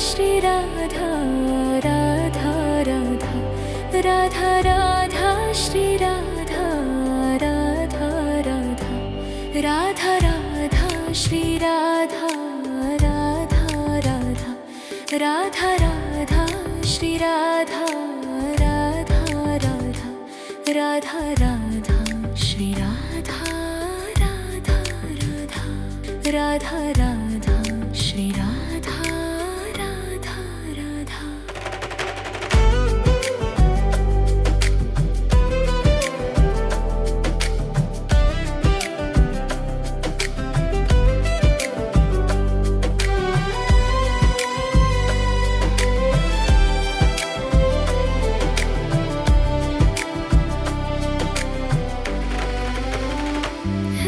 Shri Radha Radha Radha Radha Radha Shri Radha Radha Radha Radha Radha Shri Radha Radha Radha Radha Radha Shri Radha Radha Radha Radha Radha Shri Radha Radha Radha Radha Radha Shri Radha Radha Radha.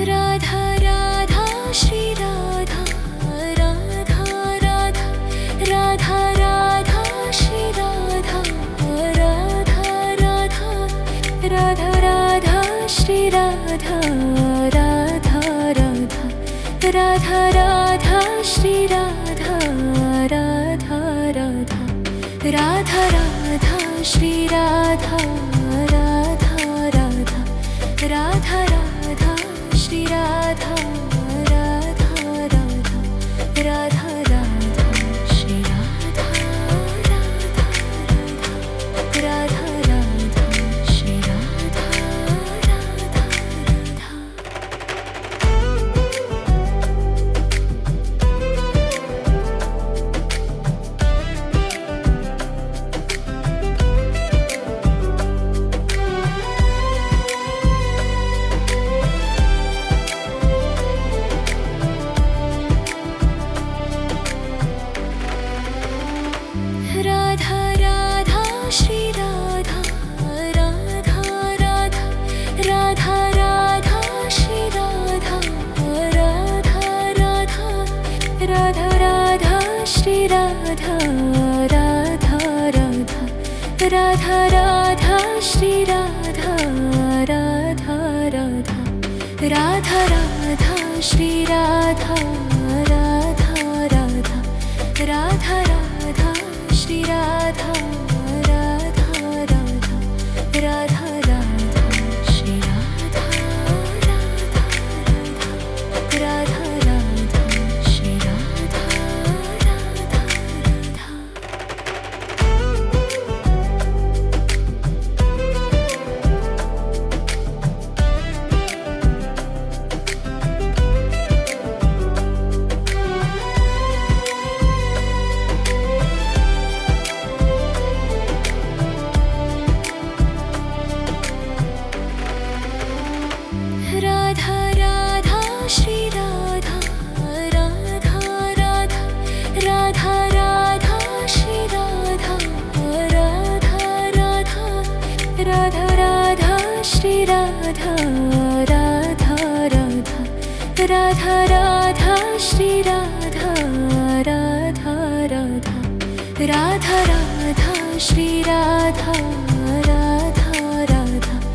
Radha Radha Shri Radha Radha Radha Radha Radha Shri Radha Radha Radha Radha Radha Shri Radha Radha Radha Radha Radha Shri Radha Radha Radha Radha Radha Shri Radha Radha Radha Radha Radha Shri Radha Radha Radha Radha Radha Shri Radha Radha Radha Radha Shri Radha Radha Radha. Radha Radha Shri Radha Radha Radha Radha Radha Shri Radha Radha Radha Radha Radha Shri Radha Radha Radha Radha Radha Shri Radha Radha Radha Radha Radha Shri Radha Radha Radha Radha Radha Shri Radha Radha Radha Radha Radha Shri Radha Radha Radha Radha Shri Radha Radha Radha. Radha Radha Shri Radha Radha Radha Radha Radha Shri Radha Radha Radha Radha Radha Shri Radha Radha Radha Radha Radha Shri Radha Radha Radha Radha Radha Shri Radha Radha Radha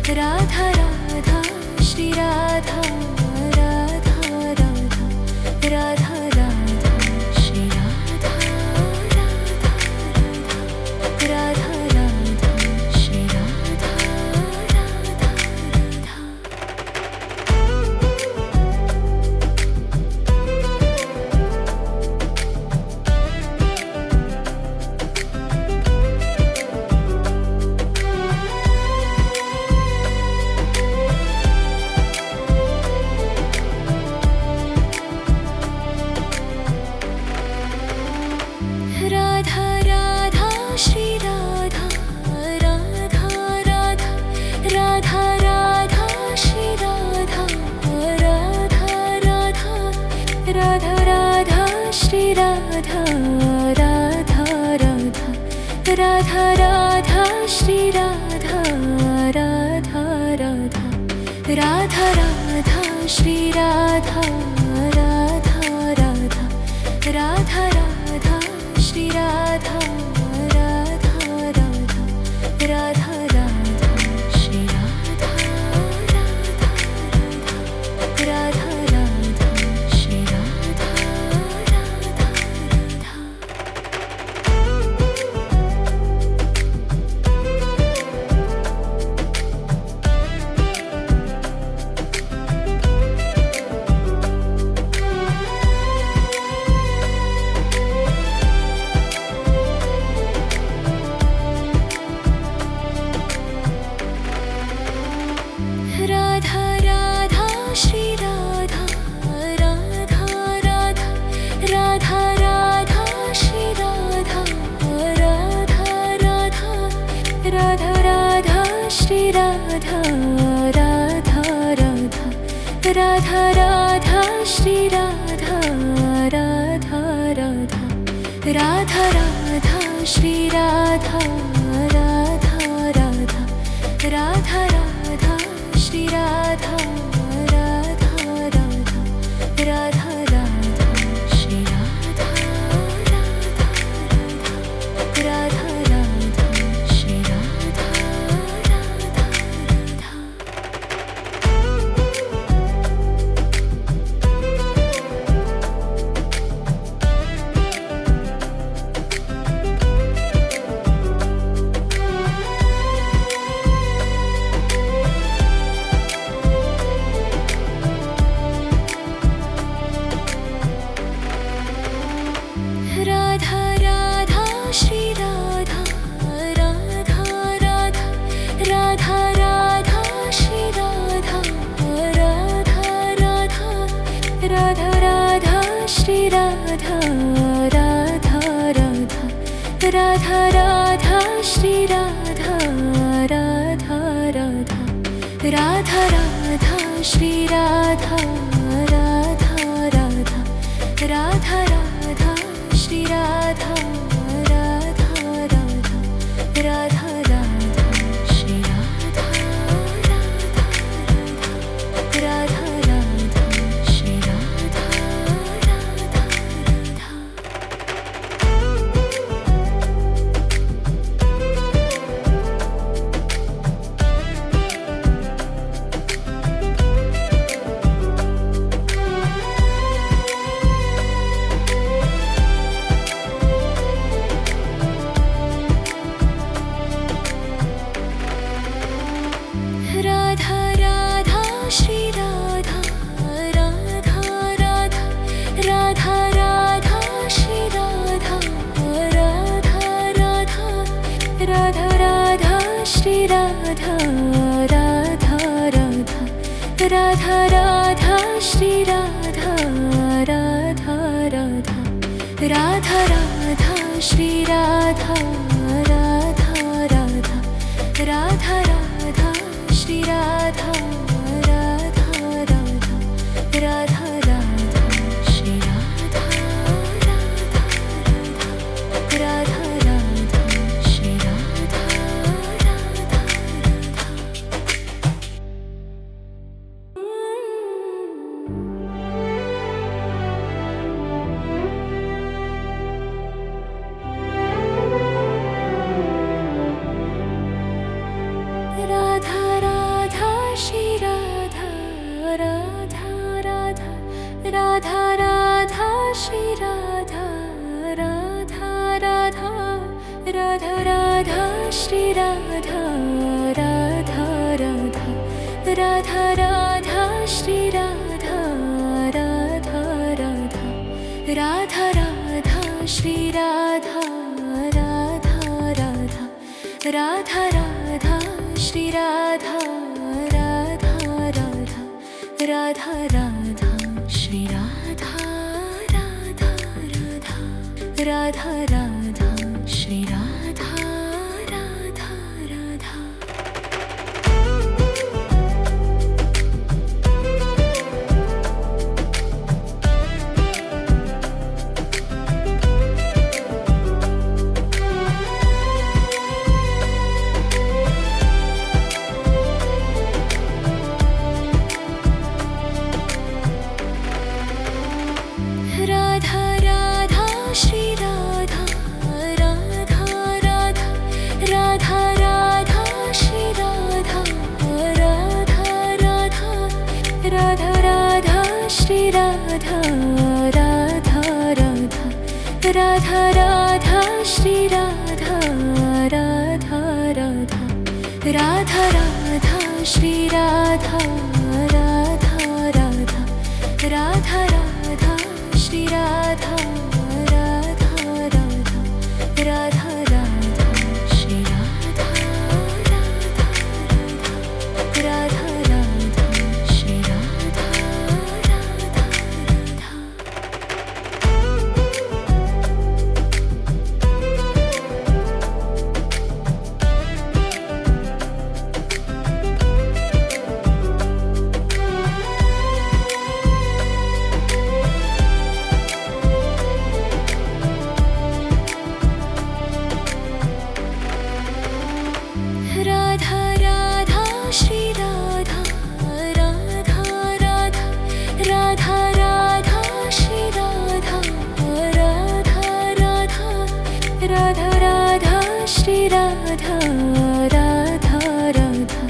Radha Radha Shri Radha Radha Radha Radha Radha Shri Radha Radha Radha Radha Radha Shri Radha Radha Radha. Radha Radha Shri Radha Radha Radha Radha Radha Shri Radha Radha Radha Radha Radha Shri Radha Radha Radha Radha Radha Shri Radha Radha Radha Radha Radha Shri Radha Radha Radha Radha Radha Shri Radha Radha Radha Radha Radha Shri Radha Radha Radha Radha Shri Radha Radha Radha. Radha Radha Shri Radha Radha Radha Radha Radha Shri Radha Radha Radha Radha Radha Shri Radha Radha Radha Radha Radha Shri Radha Radha Radha Radha Shri Radha Radha Radha. Radha Radha Shri Radha Radha Radha Radha Radha Shri Radha Radha Radha Radha Radha Shri Radha Radha Radha Radha Radha Shri Radha Radha Radha Radha Radha Shri Radha Radha Radha Radha Radha Shri Radha Radha Radha Radha Radha Shri Radha Radha Radha Radha Shri Radha Radha Radha. Radha Radha Shri Radha Radha Radha Radha Radha Shri Radha Radha Radha Radha Radha Shri Radha Radha Radha Radha Radha Shri Radha Radha Radha Radha Radha Shri Radha Radha Radha Radha Radha Shri Radha Radha Radha Radha Radha Shri Radha Radha Radha Radha Shri Radha Radha Radha Radha Shri Radha Radha Radha Radha Radha Shri Radha Radha Radha Radha Radha Shri Radha Radha Radha Radha Radha Shri Radha Radha Radha Radha Radha Shri Radha Radha Radha Radha Radha Shri Radha Radha Radha Radha Radha Shri Radha Radha Radha Radha Radha Shri Radha Radha Radha. Radha Radha Shri Radha Radha Radha Radha Radha Shri Radha Radha Radha Radha Radha Shri Radha Radha Radha Radha Radha Shri Radha Radha Radha Radha Radha Shri Radha Radha Radha Radha Radha Shri Radha Radha Radha Radha Radha Shri Radha Radha Radha Radha Shri Radha Radha Radha. Shri Radha Radha Radha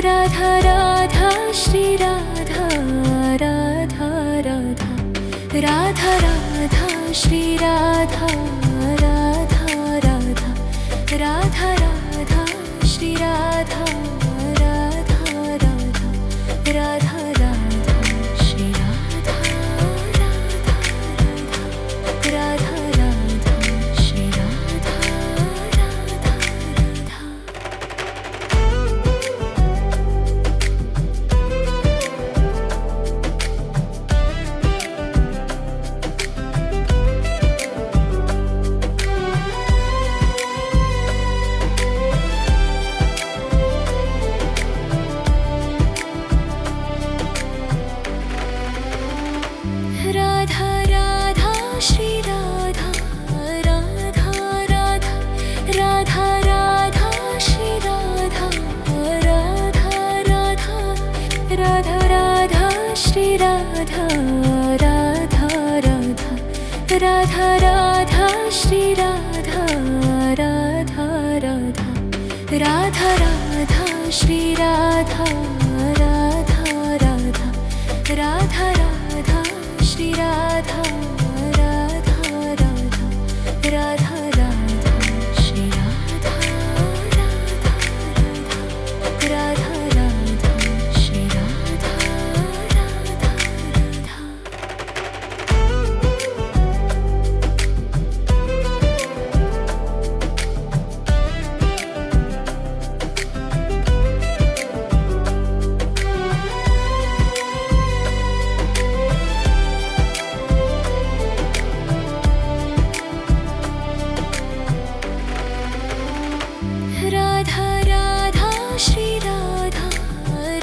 Radha Radha Shri Radha Radha Radha Radha Radha Shri Radha Radha Radha Radha Radha Shri Radha Radha Radha Radha Radha Shri Radha Radha Radha Radha Shri Radha Radha Radha. Radha Radha Shri Radha Radha Radha Radha Radha Shri Radha Radha Radha Radha Radha Shri Radha Radha Radha Radha Radha Shri Radha Radha Radha Radha Radha Shri Radha Radha Radha Radha Radha Shri Radha Radha Radha Radha Radha Shri Radha Radha Radha Radha Shri Radha Radha Radha. Radha Radha Shri Radha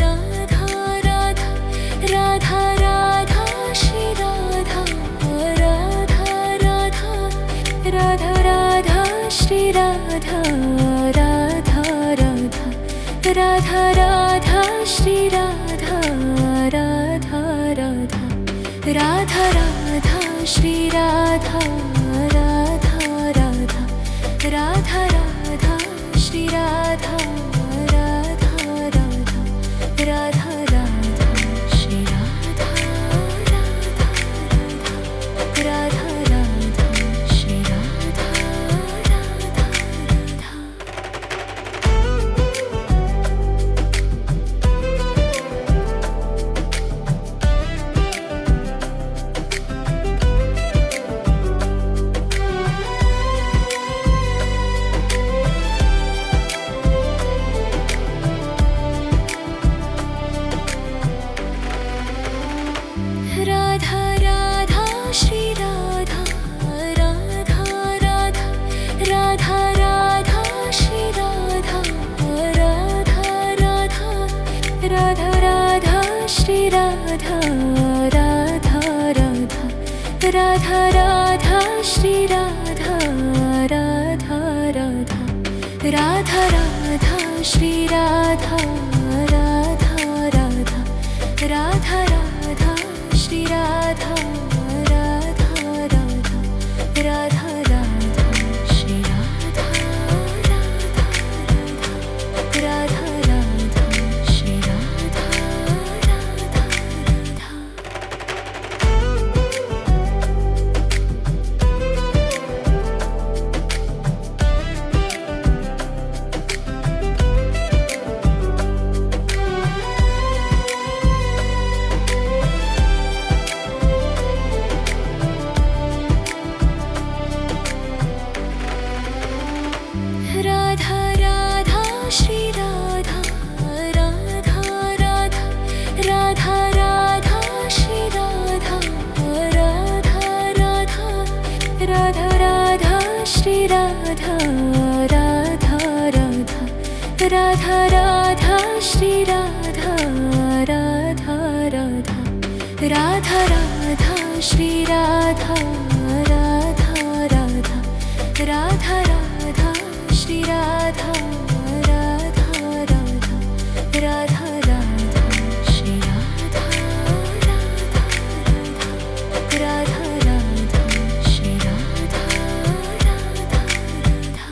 Radha Radha Radha Radha Shri Radha Radha Radha Radha Radha Shri Radha Radha Radha Radha Radha Shri Radha Radha Radha Radha Radha Shri Radha Radha Radha Radha Radha Shri Radha Radha Radha Radha Radha Shri Radha Radha Radha Radha Shri Radha Radha Radha. Radha Radha Shri Radha Radha Radha Radha Radha Shri Radha Radha Radha Radha Radha Shri Radha Radha Radha Radha Radha Shri Radha Radha Radha Radha Radha Shri Radha Radha Radha Radha Radha Shri Radha Radha Radha Radha Radha Shri Radha Radha Radha Radha Shri Radha Radha Radha. Radha Radha Shri Radha Radha Radha Radha Radha Shri Radha Radha Radha Radha Radha Shri Radha Radha Radha Radha Radha Shri Radha Radha Radha Radha Radha Shri Radha Radha Radha Radha Radha Shri Radha Radha Radha Radha Radha Shri Radha Radha Radha Radha Shri Radha Radha Radha.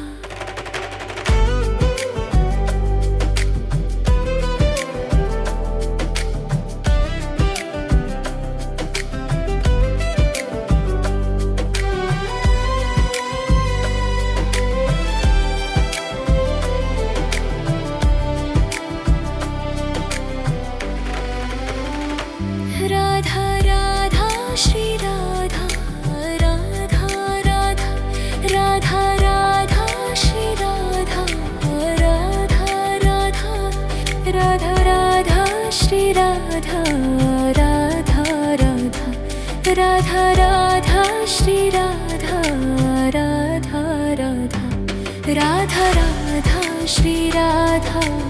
Radha Radha Radha Radha Radha Shri Radha Radha Radha Radha Radha Shri Radha